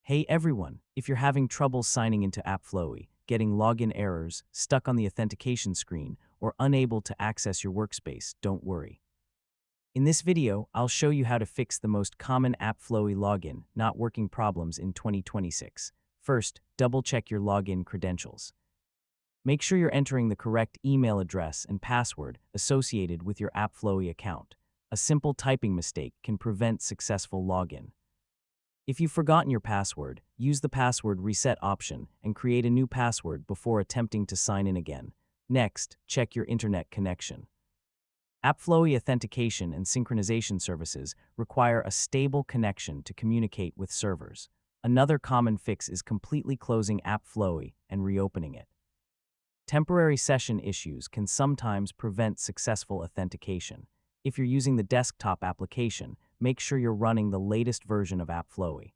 Hey everyone, if you're having trouble signing into AppFlowy, getting login errors, stuck on the authentication screen, or unable to access your workspace, don't worry. In this video, I'll show you how to fix the most common AppFlowy login not working problems in 2026. First, double-check your login credentials. Make sure you're entering the correct email address and password associated with your AppFlowy account. A simple typing mistake can prevent successful login. If you've forgotten your password, use the password reset option and create a new password before attempting to sign in again. Next, check your internet connection. AppFlowy authentication and synchronization services require a stable connection to communicate with servers. Another common fix is completely closing AppFlowy and reopening it. Temporary session issues can sometimes prevent successful authentication. If you're using the desktop application, make sure you're running the latest version of AppFlowy.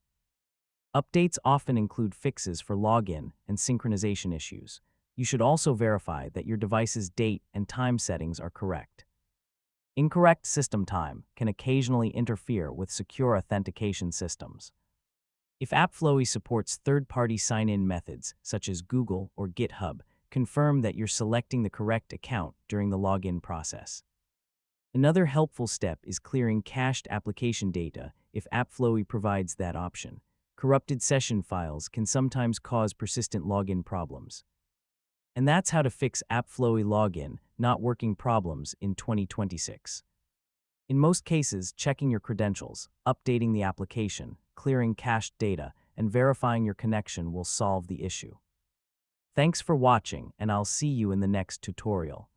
Updates often include fixes for login and synchronization issues. You should also verify that your device's date and time settings are correct. Incorrect system time can occasionally interfere with secure authentication systems. If AppFlowy supports third-party sign-in methods, such as Google or GitHub, confirm that you're selecting the correct account during the login process. Another helpful step is clearing cached application data if AppFlowy provides that option. Corrupted session files can sometimes cause persistent login problems. And that's how to fix AppFlowy login not working problems in 2026. In most cases, checking your credentials, updating the application, clearing cached data, and verifying your connection will solve the issue. Thanks for watching, and I'll see you in the next tutorial.